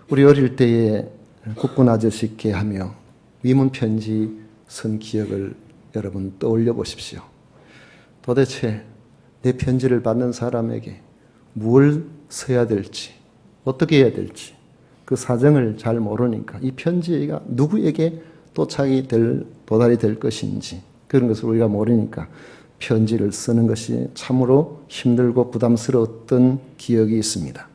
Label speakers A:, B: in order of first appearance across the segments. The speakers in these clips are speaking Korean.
A: 우리 어릴 때에 국군 아저씨께 하며 위문 편지 쓴 기억을 여러분 떠올려 보십시오. 도대체 내 편지를 받는 사람에게 뭘 써야 될지, 어떻게 해야 될지 그 사정을 잘 모르니까 이 편지가 누구에게 도달이 될 것인지 그런 것을 우리가 모르니까 편지를 쓰는 것이 참으로 힘들고 부담스러웠던 기억이 있습니다.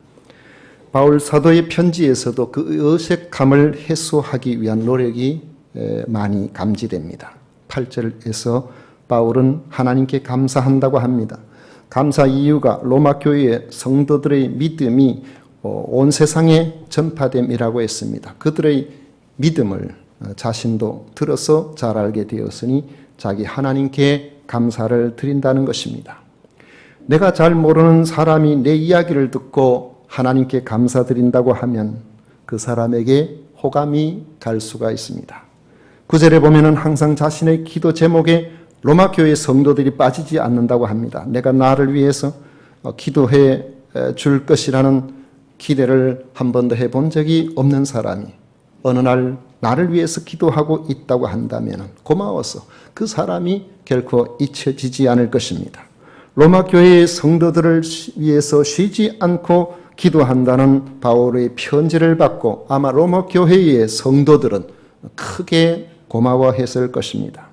A: 바울 사도의 편지에서도 그 어색함을 해소하기 위한 노력이 많이 감지됩니다. 8절에서 바울은 하나님께 감사한다고 합니다. 감사 이유가 로마 교회의 성도들의 믿음이 온 세상에 전파됨이라고 했습니다. 그들의 믿음을 자신도 들어서 잘 알게 되었으니 자기 하나님께 감사를 드린다는 것입니다. 내가 잘 모르는 사람이 내 이야기를 듣고 하나님께 감사드린다고 하면 그 사람에게 호감이 갈 수가 있습니다. 9절에 보면은 항상 자신의 기도 제목에 로마 교회 성도들이 빠지지 않는다고 합니다. 내가 나를 위해서 기도해 줄 것이라는 기대를 한 번도 해본 적이 없는 사람이 어느 날 나를 위해서 기도하고 있다고 한다면 고마워서 그 사람이 결코 잊혀지지 않을 것입니다. 로마 교회의 성도들을 위해서 쉬지 않고 기도한다는 바울의 편지를 받고 아마 로마 교회의 성도들은 크게 고마워했을 것입니다.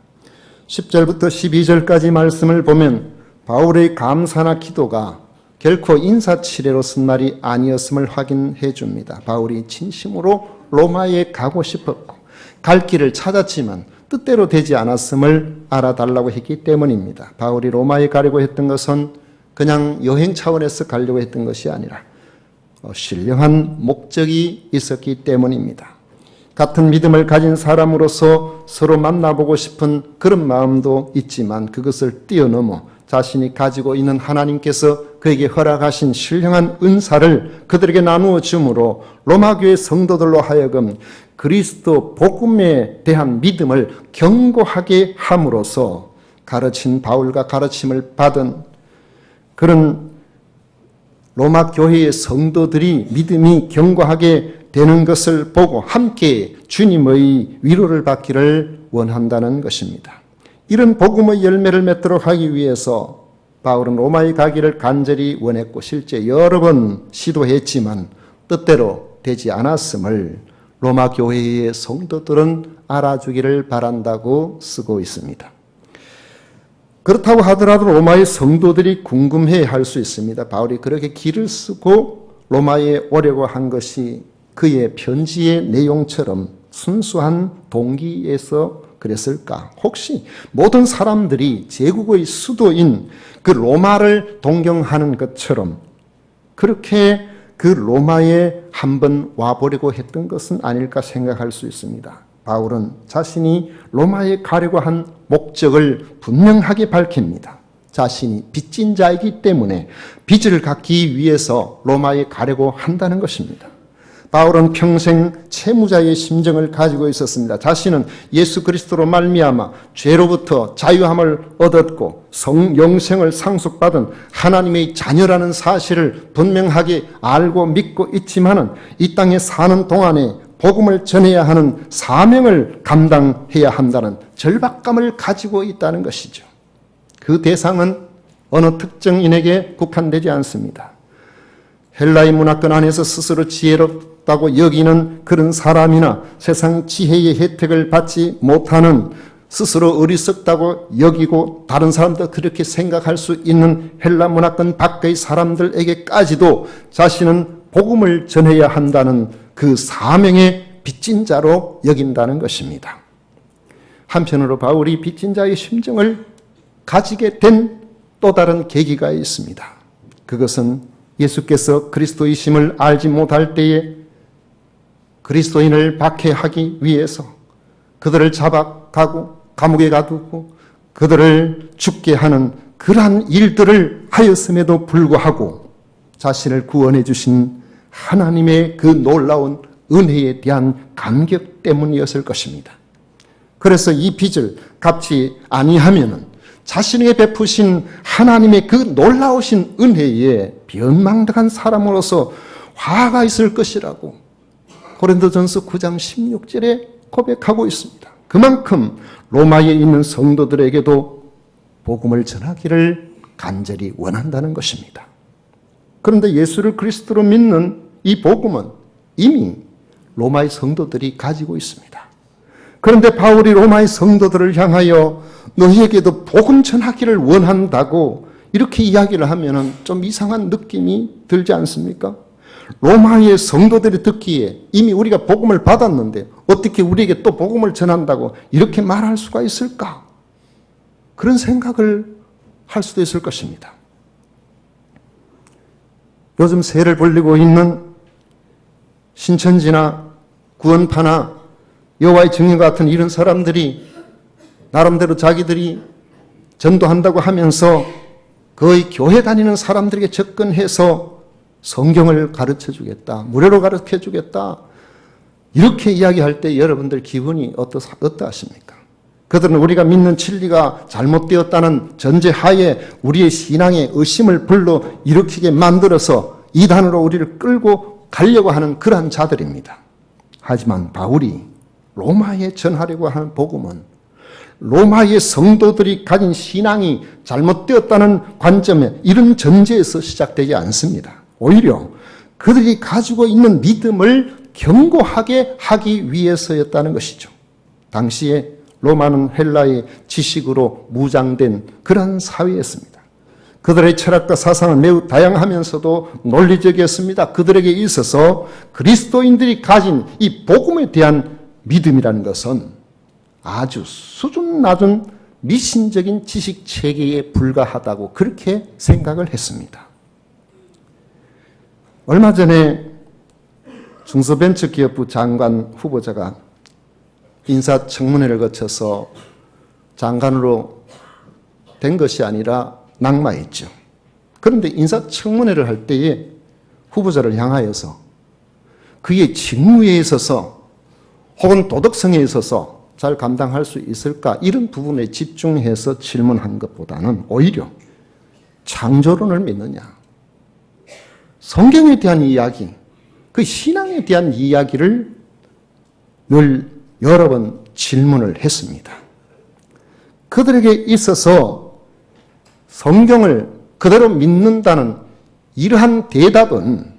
A: 10절부터 12절까지 말씀을 보면 바울의 감사나 기도가 결코 인사치레로 쓴 말이 아니었음을 확인해 줍니다. 바울이 진심으로 로마에 가고 싶었고 갈 길을 찾았지만 뜻대로 되지 않았음을 알아달라고 했기 때문입니다. 바울이 로마에 가려고 했던 것은 그냥 여행 차원에서 가려고 했던 것이 아니라 신령한 목적이 있었기 때문입니다. 같은 믿음을 가진 사람으로서 서로 만나보고 싶은 그런 마음도 있지만 그것을 뛰어넘어 자신이 가지고 있는 하나님께서 그에게 허락하신 신령한 은사를 그들에게 나누어 주므로 로마교회 성도들로 하여금 그리스도 복음에 대한 믿음을 견고하게 함으로써 가르친 바울과 가르침을 받은 그런 로마 교회의 성도들이 믿음이 견고하게 되는 것을 보고 함께 주님의 위로를 받기를 원한다는 것입니다. 이런 복음의 열매를 맺도록 하기 위해서 바울은 로마에 가기를 간절히 원했고 실제 여러 번 시도했지만 뜻대로 되지 않았음을 로마 교회의 성도들은 알아주기를 바란다고 쓰고 있습니다. 그렇다고 하더라도 로마의 성도들이 궁금해할 수 있습니다. 바울이 그렇게 길을 쓰고 로마에 오려고 한 것이 그의 편지의 내용처럼 순수한 동기에서 그랬을까? 혹시 모든 사람들이 제국의 수도인 그 로마를 동경하는 것처럼 그렇게 그 로마에 한번 와보려고 했던 것은 아닐까 생각할 수 있습니다. 바울은 자신이 로마에 가려고 한 목적을 분명하게 밝힙니다. 자신이 빚진 자이기 때문에 빚을 갚기 위해서 로마에 가려고 한다는 것입니다. 바울은 평생 채무자의 심정을 가지고 있었습니다. 자신은 예수 그리스도로 말미암아 죄로부터 자유함을 얻었고 영생을 상속받은 하나님의 자녀라는 사실을 분명하게 알고 믿고 있지만은 이 땅에 사는 동안에 복음을 전해야 하는 사명을 감당해야 한다는 절박감을 가지고 있다는 것이죠. 그 대상은 어느 특정인에게 국한되지 않습니다. 헬라의 문화권 안에서 스스로 지혜롭다고 여기는 그런 사람이나 세상 지혜의 혜택을 받지 못하는 스스로 어리석다고 여기고 다른 사람도 그렇게 생각할 수 있는 헬라 문화권 밖의 사람들에게까지도 자신은 복음을 전해야 한다는 그 사명의 빚진 자로 여긴다는 것입니다. 한편으로 바울이 빚진 자의 심정을 가지게 된 또 다른 계기가 있습니다. 그것은 예수께서 그리스도이심을 알지 못할 때에 그리스도인을 박해하기 위해서 그들을 잡아가고 감옥에 가두고 그들을 죽게 하는 그러한 일들을 하였음에도 불구하고 자신을 구원해 주신 하나님의 그 놀라운 은혜에 대한 감격 때문이었을 것입니다. 그래서 이 빚을 갚지 아니하면은 자신에게 베푸신 하나님의 그 놀라우신 은혜에 변망덕한 사람으로서 화가 있을 것이라고 고린도전서 9장 16절에 고백하고 있습니다. 그만큼 로마에 있는 성도들에게도 복음을 전하기를 간절히 원한다는 것입니다. 그런데 예수를 그리스도로 믿는 이 복음은 이미 로마의 성도들이 가지고 있습니다. 그런데 바울이 로마의 성도들을 향하여 너희에게도 복음 전하기를 원한다고 이렇게 이야기를 하면 좀 이상한 느낌이 들지 않습니까? 로마의 성도들이 듣기에 이미 우리가 복음을 받았는데 어떻게 우리에게 또 복음을 전한다고 이렇게 말할 수가 있을까? 그런 생각을 할 수도 있을 것입니다. 요즘 세를 벌리고 있는 신천지나 구원파나 여호와의 증인 같은 이런 사람들이 나름대로 자기들이 전도한다고 하면서 거의 교회 다니는 사람들에게 접근해서 성경을 가르쳐 주겠다, 무료로 가르쳐 주겠다 이렇게 이야기할 때 여러분들 기분이 어떠하십니까? 그들은 우리가 믿는 진리가 잘못되었다는 전제하에 우리의 신앙에 의심을 불러 일으키게 만들어서 이단으로 우리를 끌고 가려고 하는 그러한 자들입니다. 하지만 바울이 로마에 전하려고 하는 복음은 로마의 성도들이 가진 신앙이 잘못되었다는 관점에 이런 전제에서 시작되지 않습니다. 오히려 그들이 가지고 있는 믿음을 견고하게 하기 위해서였다는 것이죠. 당시에 로마는 헬라의 지식으로 무장된 그런 사회였습니다. 그들의 철학과 사상은 매우 다양하면서도 논리적이었습니다. 그들에게 있어서 그리스도인들이 가진 이 복음에 대한 믿음이라는 것은 아주 수준 낮은 미신적인 지식 체계에 불과하다고 그렇게 생각을 했습니다. 얼마 전에 중소벤처기업부 장관 후보자가 인사청문회를 거쳐서 장관으로 된 것이 아니라 낙마했죠. 그런데 인사청문회를 할 때에 후보자를 향하여서 그의 직무에 있어서 혹은 도덕성에 있어서 잘 감당할 수 있을까 이런 부분에 집중해서 질문한 것보다는 오히려 창조론을 믿느냐, 성경에 대한 이야기, 그 신앙에 대한 이야기를 늘 여러 번 질문을 했습니다. 그들에게 있어서 성경을 그대로 믿는다는 이러한 대답은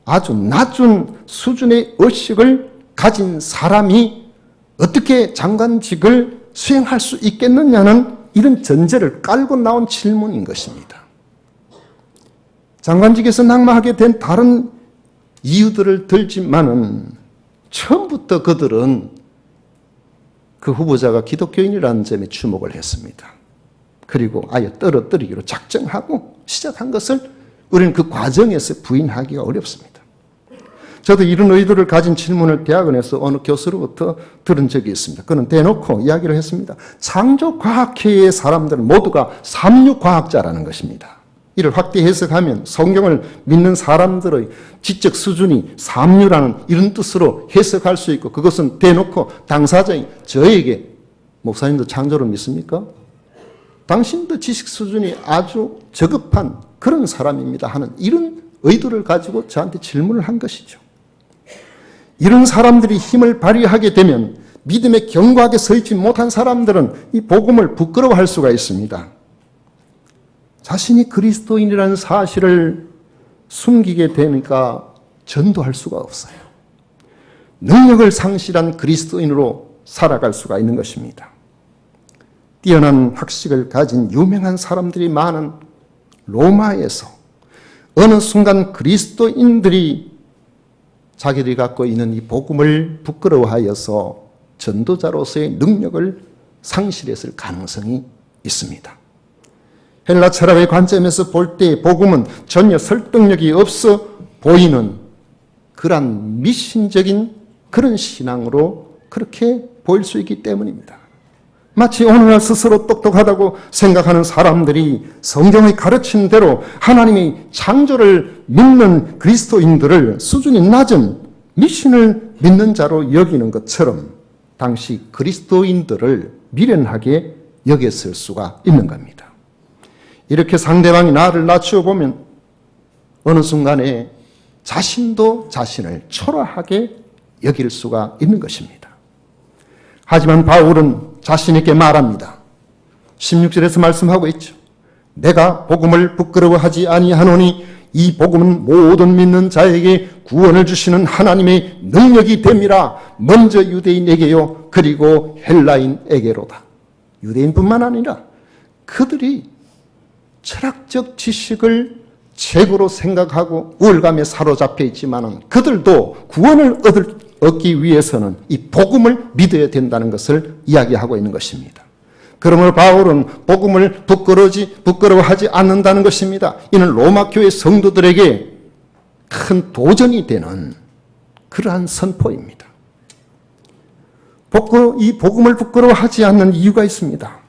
A: 아주 낮은 수준의 의식을 가진 사람이 어떻게 장관직을 수행할 수 있겠느냐는 이런 전제를 깔고 나온 질문인 것입니다. 장관직에서 낙마하게 된 다른 이유들을 들지만은 처음부터 그들은 그 후보자가 기독교인이라는 점에 주목을 했습니다. 그리고 아예 떨어뜨리기로 작정하고 시작한 것을 우리는 그 과정에서 부인하기가 어렵습니다. 저도 이런 의도를 가진 질문을 대학원에서 어느 교수로부터 들은 적이 있습니다. 그는 대놓고 이야기를 했습니다. 창조과학회의 사람들은 모두가 삼류과학자라는 것입니다. 이를 확대 해석하면 성경을 믿는 사람들의 지적 수준이 삼류라는 이런 뜻으로 해석할 수 있고, 그것은 대놓고 당사자인 저에게 목사님도 창조를 믿습니까? 당신도 지식 수준이 아주 저급한 그런 사람입니다 하는 이런 의도를 가지고 저한테 질문을 한 것이죠. 이런 사람들이 힘을 발휘하게 되면 믿음에 견고하게 서 있지 못한 사람들은 이 복음을 부끄러워할 수가 있습니다. 자신이 그리스도인이라는 사실을 숨기게 되니까 전도할 수가 없어요. 능력을 상실한 그리스도인으로 살아갈 수가 있는 것입니다. 뛰어난 학식을 가진 유명한 사람들이 많은 로마에서 어느 순간 그리스도인들이 자기들이 갖고 있는 이 복음을 부끄러워하여서 전도자로서의 능력을 상실했을 가능성이 있습니다. 헬라 철학의 관점에서 볼 때 복음은 전혀 설득력이 없어 보이는 그러한 미신적인 그런 신앙으로 그렇게 보일 수 있기 때문입니다. 마치 오늘날 스스로 똑똑하다고 생각하는 사람들이 성경의 가르친 대로 하나님의 창조를 믿는 그리스도인들을 수준이 낮은 미신을 믿는 자로 여기는 것처럼 당시 그리스도인들을 미련하게 여겼을 수가 있는 겁니다. 이렇게 상대방이 나를 낮추어 보면 어느 순간에 자신도 자신을 초라하게 여길 수가 있는 것입니다. 하지만 바울은 자신있게 말합니다. 16절에서 말씀하고 있죠. 내가 복음을 부끄러워하지 아니하노니 이 복음은 모든 믿는 자에게 구원을 주시는 하나님의 능력이 됨이라. 먼저 유대인에게요, 그리고 헬라인에게로다. 유대인뿐만 아니라 그들이 철학적 지식을 최고로 생각하고 우월감에 사로잡혀 있지만 그들도 구원을 얻기 위해서는 이 복음을 믿어야 된다는 것을 이야기하고 있는 것입니다. 그러므로 바울은 복음을 부끄러워하지 않는다는 것입니다. 이는 로마 교회 성도들에게 큰 도전이 되는 그러한 선포입니다. 이 복음을 부끄러워하지 않는 이유가 있습니다.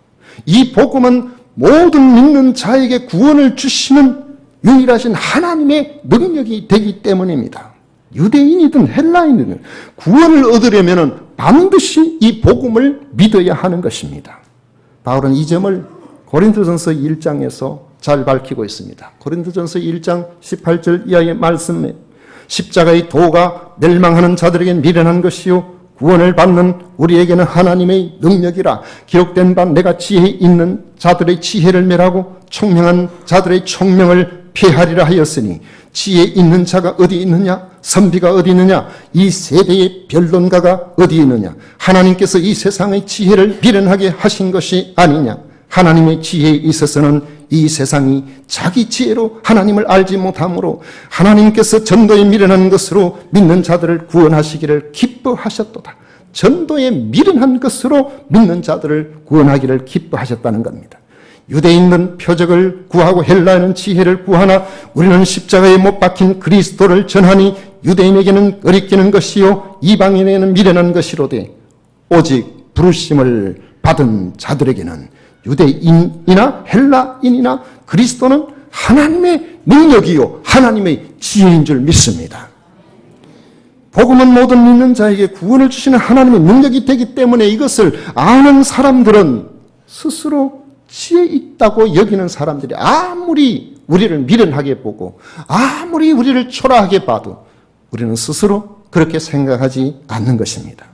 A: 이 복음은 모든 믿는 자에게 구원을 주시는 유일하신 하나님의 능력이 되기 때문입니다. 유대인이든 헬라인이든 구원을 얻으려면 반드시 이 복음을 믿어야 하는 것입니다. 바울은 이 점을 고린도전서 1장에서 잘 밝히고 있습니다. 고린도전서 1장 18절 이하의 말씀에 십자가의 도가 멸망하는 자들에겐 미련한 것이요 구원을 받는 우리에게는 하나님의 능력이라. 기록된 바 내가 지혜 있는 자들의 지혜를 멸하고 총명한 자들의 총명을 폐하리라 하였으니 지혜 있는 자가 어디 있느냐? 선비가 어디 있느냐? 이 세대의 변론가가 어디 있느냐? 하나님께서 이 세상의 지혜를 미련하게 하신 것이 아니냐? 하나님의 지혜에 있어서는 이 세상이 자기 지혜로 하나님을 알지 못하므로 하나님께서 전도에 미련한 것으로 믿는 자들을 구원하시기를 기뻐하셨도다. 전도에 미련한 것으로 믿는 자들을 구원하기를 기뻐하셨다는 겁니다. 유대인은 표적을 구하고 헬라인은 지혜를 구하나 우리는 십자가에 못 박힌 그리스도를 전하니 유대인에게는 거리끼는 것이요 이방인에게는 미련한 것이로되 오직 부르심을 받은 자들에게는 유대인이나 헬라인이나 그리스도는 하나님의 능력이요 하나님의 지혜인 줄 믿습니다. 복음은 모든 믿는 자에게 구원을 주시는 하나님의 능력이 되기 때문에 이것을 아는 사람들은 스스로 지혜 있다고 여기는 사람들이 아무리 우리를 미련하게 보고 아무리 우리를 초라하게 봐도 우리는 스스로 그렇게 생각하지 않는 것입니다.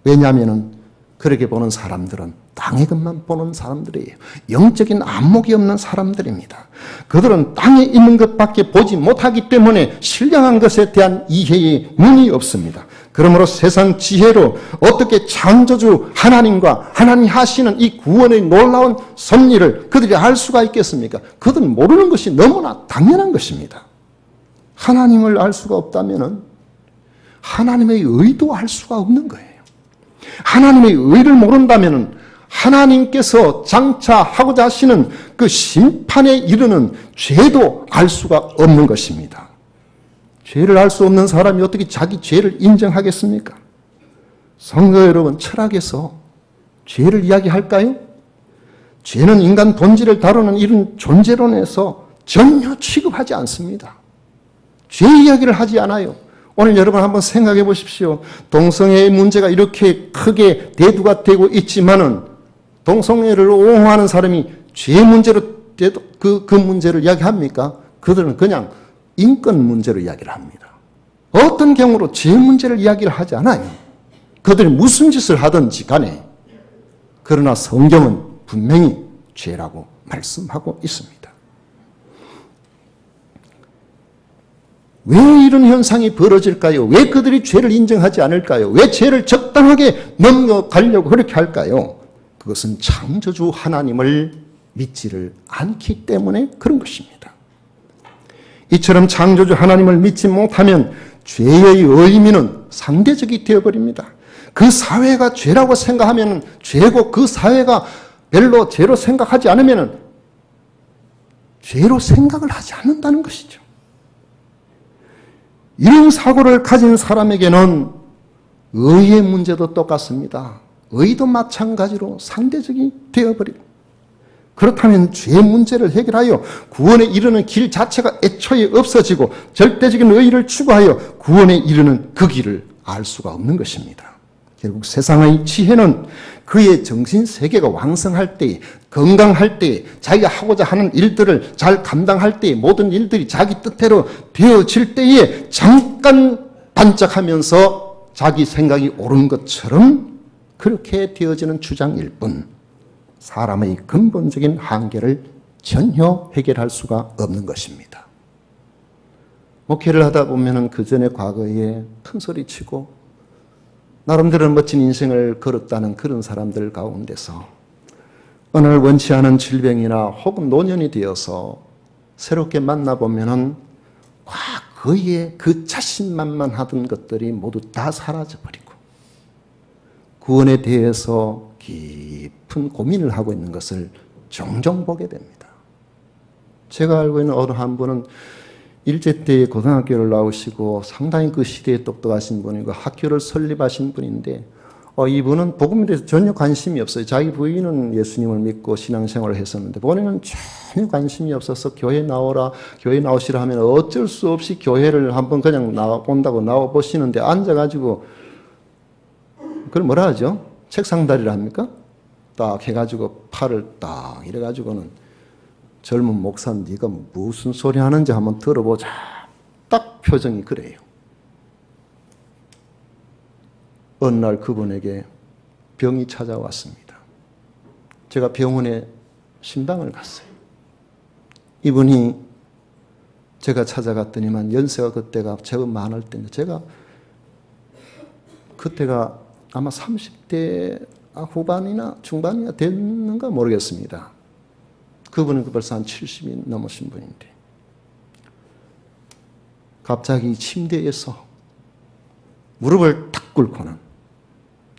A: 왜냐하면 그렇게 보는 사람들은 땅의 것만 보는 사람들이에요. 영적인 안목이 없는 사람들입니다. 그들은 땅에 있는 것밖에 보지 못하기 때문에 신령한 것에 대한 이해의 눈이 없습니다. 그러므로 세상 지혜로 어떻게 창조주 하나님과 하나님 하시는 이 구원의 놀라운 섭리를 그들이 알 수가 있겠습니까? 그들은 모르는 것이 너무나 당연한 것입니다. 하나님을 알 수가 없다면 하나님의 의도 알 수가 없는 거예요. 하나님의 의를 모른다면 하나님께서 장차 하고자 하시는 그 심판에 이르는 죄도 알 수가 없는 것입니다. 죄를 알 수 없는 사람이 어떻게 자기 죄를 인정하겠습니까? 성도 여러분, 철학에서 죄를 이야기할까요? 죄는 인간 본질을 다루는 이런 존재론에서 전혀 취급하지 않습니다. 죄 이야기를 하지 않아요. 오늘 여러분 한번 생각해 보십시오. 동성애의 문제가 이렇게 크게 대두가 되고 있지만은 동성애를 옹호하는 사람이 죄 문제로 그 문제를 이야기합니까? 그들은 그냥 인권 문제로 이야기를 합니다. 어떤 경우로 죄 문제를 이야기를 하지 않아요. 그들이 무슨 짓을 하든지 간에. 그러나 성경은 분명히 죄라고 말씀하고 있습니다. 왜 이런 현상이 벌어질까요? 왜 그들이 죄를 인정하지 않을까요? 왜 죄를 적당하게 넘어가려고 그렇게 할까요? 그것은 창조주 하나님을 믿지를 않기 때문에 그런 것입니다. 이처럼 창조주 하나님을 믿지 못하면 죄의 의미는 상대적이 되어버립니다. 그 사회가 죄라고 생각하면 죄고 그 사회가 별로 죄로 생각하지 않으면 죄로 생각을 하지 않는다는 것이죠. 이런 사고를 가진 사람에게는 의의 문제도 똑같습니다. 의도 마찬가지로 상대적이 되어버립니다. 그렇다면 죄 문제를 해결하여 구원에 이르는 길 자체가 애초에 없어지고 절대적인 의의를 추구하여 구원에 이르는 그 길을 알 수가 없는 것입니다. 결국 세상의 지혜는 그의 정신세계가 왕성할 때, 건강할 때, 자기가 하고자 하는 일들을 잘 감당할 때, 모든 일들이 자기 뜻대로 되어질 때에 잠깐 반짝하면서 자기 생각이 옳은 것처럼 그렇게 되어지는 주장일 뿐 사람의 근본적인 한계를 전혀 해결할 수가 없는 것입니다. 목회를 하다 보면은 그 전에 과거에 큰 소리 치고 나름대로 멋진 인생을 걸었다는 그런 사람들 가운데서 어느 날 원치 않은 질병이나 혹은 노년이 되어서 새롭게 만나보면은 과거에 그 자신만만하던 것들이 모두 다 사라져버리고 구원에 대해서 깊은 고민을 하고 있는 것을 종종 보게 됩니다. 제가 알고 있는 어느 한 분은 일제 때 고등학교를 나오시고 상당히 그 시대에 똑똑하신 분이고 학교를 설립하신 분인데 이분은 복음에 대해서 전혀 관심이 없어요. 자기 부인은 예수님을 믿고 신앙생활을 했었는데 본인은 전혀 관심이 없어서 교회 나오라, 교회 나오시라 하면 어쩔 수 없이 교회를 한번 그냥 나온다고 나와보시는데 앉아가지고 그걸 뭐라 하죠? 책상다리를 합니까? 딱 해가지고 팔을 딱 이래가지고는 젊은 목사 네가 무슨 소리 하는지 한번 들어보자. 딱 표정이 그래요. 어느 날 그분에게 병이 찾아왔습니다. 제가 병원에 신방을 갔어요. 이분이 제가 찾아갔더니만 연세가 그때가 제법 많을 때인데 제가 그때가 아마 30대 후반이나 중반이나 됐는가 모르겠습니다. 그분은 벌써 한 70이 넘으신 분인데 갑자기 침대에서 무릎을 탁 꿇고는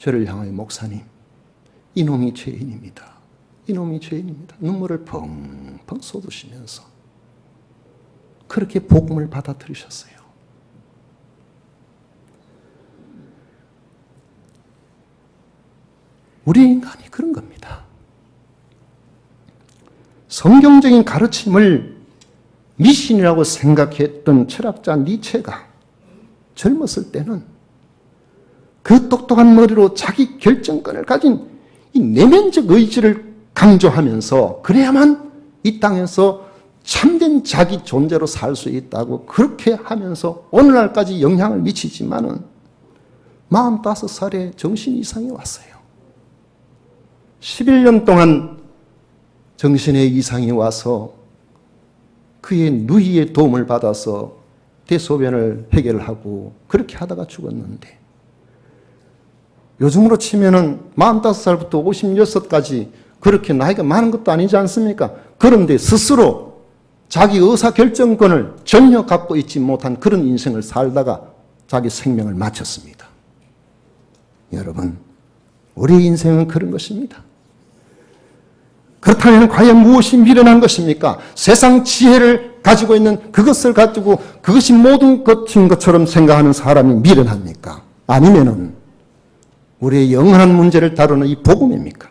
A: 저를 향하여 목사님, 이놈이 죄인입니다. 이놈이 죄인입니다. 눈물을 펑펑 쏟으시면서 그렇게 복음을 받아들이셨어요. 우리 인간이 그런 겁니다. 성경적인 가르침을 미신이라고 생각했던 철학자 니체가 젊었을 때는 그 똑똑한 머리로 자기 결정권을 가진 이 내면적 의지를 강조하면서 그래야만 이 땅에서 참된 자기 존재로 살 수 있다고 그렇게 하면서 오늘날까지 영향을 미치지만은 45살에 정신 이상이 왔어요. 11년 동안 정신의 이상이 와서 그의 누이의 도움을 받아서 대소변을 해결하고 그렇게 하다가 죽었는데 요즘으로 치면은 45살부터 56까지 그렇게 나이가 많은 것도 아니지 않습니까? 그런데 스스로 자기 의사결정권을 전혀 갖고 있지 못한 그런 인생을 살다가 자기 생명을 마쳤습니다. 여러분, 우리 인생은 그런 것입니다. 그렇다면 과연 무엇이 미련한 것입니까? 세상 지혜를 가지고 있는 그것을 가지고 그것이 모든 것인 것처럼 생각하는 사람이 미련합니까? 아니면은 우리의 영원한 문제를 다루는 이 복음입니까?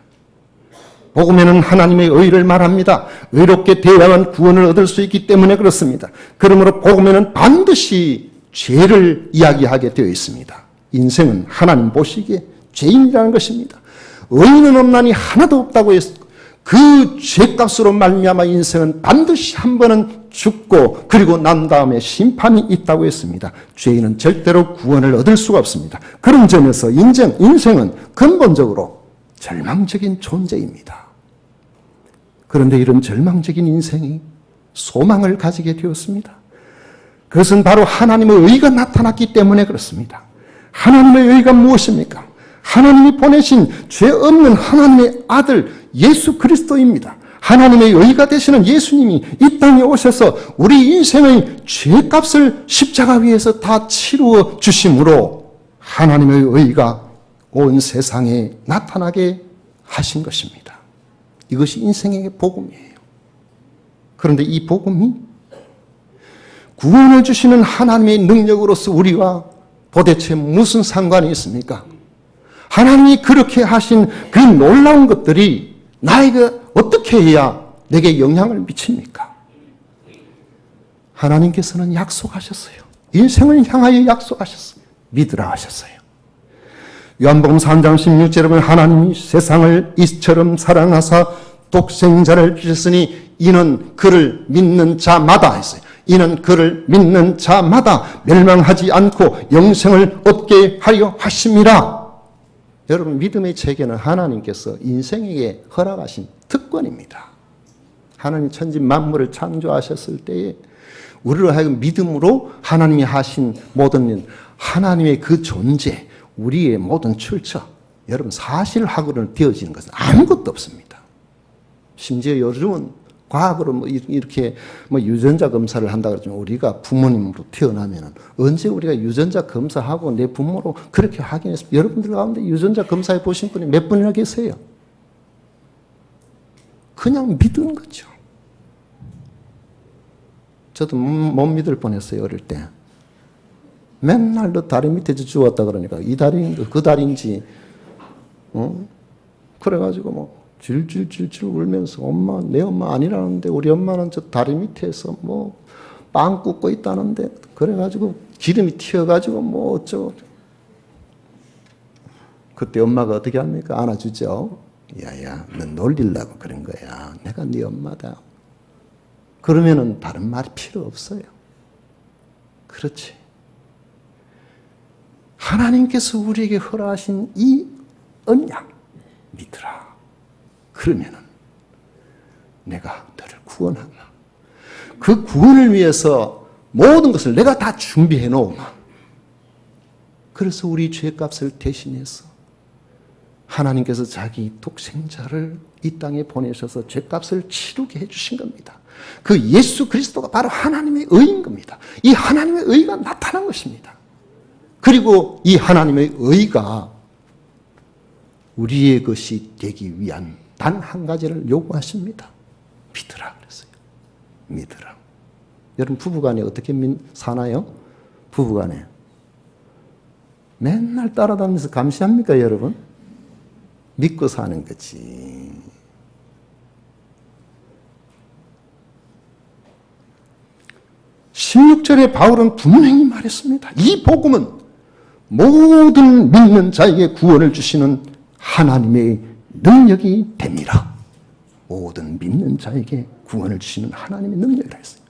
A: 복음에는 하나님의 의를 말합니다. 의롭게 되어야만 구원을 얻을 수 있기 때문에 그렇습니다. 그러므로 복음에는 반드시 죄를 이야기하게 되어 있습니다. 인생은 하나님 보시기에 죄인이라는 것입니다. 의인은 없나니 하나도 없다고 했습니다. 그 죄값으로 말미암아 인생은 반드시 한 번은 죽고 그리고 난 다음에 심판이 있다고 했습니다. 죄인은 절대로 구원을 얻을 수가 없습니다. 그런 점에서 인생은 근본적으로 절망적인 존재입니다. 그런데 이런 절망적인 인생이 소망을 가지게 되었습니다. 그것은 바로 하나님의 의가 나타났기 때문에 그렇습니다. 하나님의 의가 무엇입니까? 하나님이 보내신 죄 없는 하나님의 아들 예수 그리스도입니다. 하나님의 의가 되시는 예수님이 이 땅에 오셔서 우리 인생의 죄값을 십자가 위에서 다 치루어 주심으로 하나님의 의가 온 세상에 나타나게 하신 것입니다. 이것이 인생의 복음이에요. 그런데 이 복음이 구원을 주시는 하나님의 능력으로서 우리와 도대체 무슨 상관이 있습니까? 하나님이 그렇게 하신 그 놀라운 것들이 나에게 어떻게 해야 내게 영향을 미칩니까? 하나님께서는 약속하셨어요. 인생을 향하여 약속하셨어요. 믿으라 하셨어요. 요한복음 3장 16절에 보면 하나님이 세상을 이처럼 사랑하사 독생자를 주셨으니 이는 그를 믿는 자마다 했어요. 이는 그를 믿는 자마다 멸망하지 않고 영생을 얻게 하려 하심이라. 여러분, 믿음의 체계는 하나님께서 인생에게 허락하신 특권입니다. 하나님 천지 만물을 창조하셨을 때에 우리로 하여금 믿음으로 하나님이 하신 모든 일, 하나님의 그 존재, 우리의 모든 출처, 여러분 사실하고는 되어지는 것은 아무것도 없습니다. 심지어 요즘은 과학으로 이렇게 유전자 검사를 한다 그러지만 우리가 부모님으로 태어나면 언제 우리가 유전자 검사하고 내 부모로 그렇게 확인했습니다. 여러분들 가운데 유전자 검사해 보신 분이 몇 분이나 계세요? 그냥 믿은 거죠. 저도 못 믿을 뻔했어요, 어릴 때. 맨날 너 다리 밑에 죽었다 그러니까 이 다리인가 그 다리인지 그래가지고 질질질질 울면서 엄마, 내 엄마 아니라는데 우리 엄마는 저 다리 밑에서 빵 굽고 있다는데 그래가지고 기름이 튀어가지고 어쩌고. 그때 엄마가 어떻게 합니까? 안아주죠. 야야, 너 놀리려고 그런 거야. 내가 네 엄마다. 그러면은 다른 말이 필요 없어요. 그렇지. 하나님께서 우리에게 허락하신 이 언약 믿으라. 그러면은 내가 너를 구원하마. 그 구원을 위해서 모든 것을 내가 다 준비해 놓으마. 그래서 우리 죄값을 대신해서 하나님께서 자기 독생자를 이 땅에 보내셔서 죄값을 치르게 해주신 겁니다. 그 예수 그리스도가 바로 하나님의 의인 겁니다. 이 하나님의 의가 나타난 것입니다. 그리고 이 하나님의 의가 우리의 것이 되기 위한 단 한 가지를 요구하십니다. 믿으라 그랬어요. 믿으라. 여러분 부부간에 어떻게 사나요? 부부간에 맨날 따라다니면서 감시합니까 여러분? 믿고 사는 거지. (16절에) 바울은 분명히 말했습니다. 이 복음은 모든 믿는 자에게 구원을 주시는 하나님의 능력이 됩니다. 모든 믿는 자에게 구원을 주시는 하나님의 능력이라 했어요.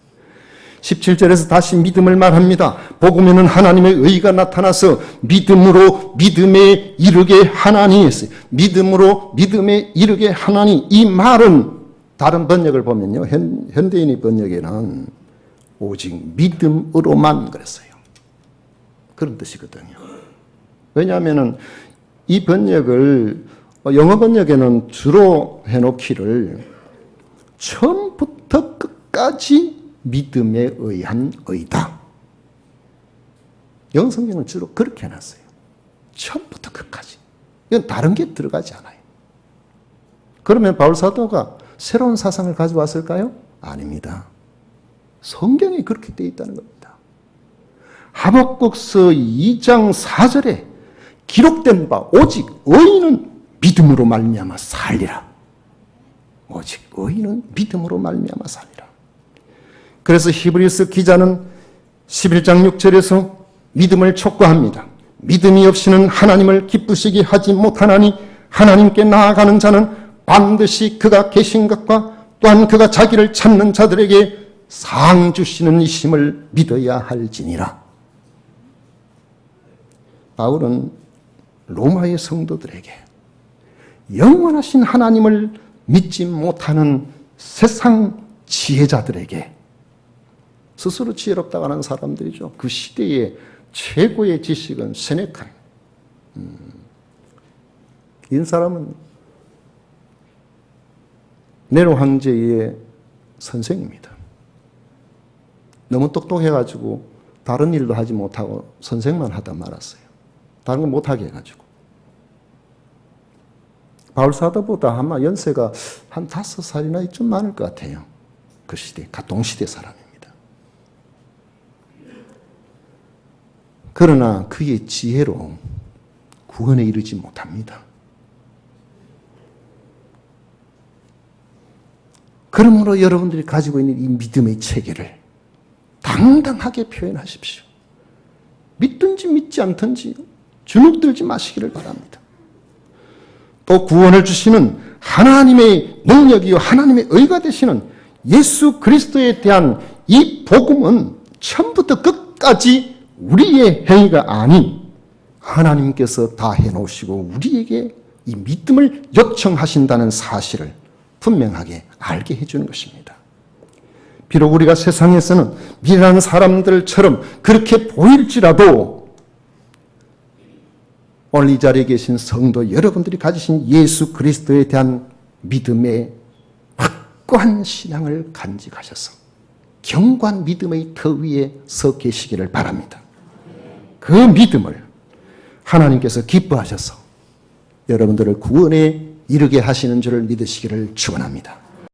A: 17절에서 다시 믿음을 말합니다. 복음에는 하나님의 의가 나타나서 믿음으로 믿음에 이르게 하나니 했어요. 믿음으로 믿음에 이르게 하나니. 이 말은 다른 번역을 보면요, 현대인의 번역에는 오직 믿음으로만 그랬어요. 그런 뜻이거든요. 왜냐하면 이 번역을 영어 번역에는 주로 해놓기를 처음부터 끝까지 믿음에 의한 의다. 영어 성경은 주로 그렇게 해놨어요. 처음부터 끝까지. 이건 다른 게 들어가지 않아요. 그러면 바울 사도가 새로운 사상을 가져왔을까요? 아닙니다. 성경이 그렇게 되어 있다는 겁니다. 하박국서 2장 4절에 기록된 바 오직 의인은 믿음으로 말미암아 살리라. 오직 의인은 믿음으로 말미암아 살리라. 그래서 히브리서 기자는 11장 6절에서 믿음을 촉구합니다. 믿음이 없이는 하나님을 기쁘시게 하지 못하나니 하나님께 나아가는 자는 반드시 그가 계신 것과 또한 그가 자기를 찾는 자들에게 상 주시는 이심을 믿어야 할지니라. 바울은 로마의 성도들에게 영원하신 하나님을 믿지 못하는 세상 지혜자들에게, 스스로 지혜롭다고 하는 사람들이죠. 그 시대의 최고의 지식은 세네카. 이 사람은 네로 황제의 선생입니다. 너무 똑똑해가지고 다른 일도 하지 못하고 선생만 하다 말았어요. 다른 건 못하게 해가지고. 바울 사도보다 아마 연세가 한 5살이나 좀 많을 것 같아요. 그 시대, 동시대 사람입니다. 그러나 그의 지혜로 구원에 이르지 못합니다. 그러므로 여러분들이 가지고 있는 이 믿음의 체계를 당당하게 표현하십시오. 믿든지 믿지 않든지 주눅들지 마시기를 바랍니다. 또 구원을 주시는 하나님의 능력이요 하나님의 의가 되시는 예수 그리스도에 대한 이 복음은 처음부터 끝까지 우리의 행위가 아닌 하나님께서 다 해놓으시고 우리에게 이 믿음을 요청하신다는 사실을 분명하게 알게 해주는 것입니다. 비록 우리가 세상에서는 미련한 사람들처럼 그렇게 보일지라도 오늘 이 자리에 계신 성도 여러분들이 가지신 예수 그리스도에 대한 믿음의 확고한 신앙을 간직하셔서 견고한 믿음의 터 위에 서 계시기를 바랍니다. 그 믿음을 하나님께서 기뻐하셔서 여러분들을 구원에 이르게 하시는 줄을 믿으시기를 축원합니다.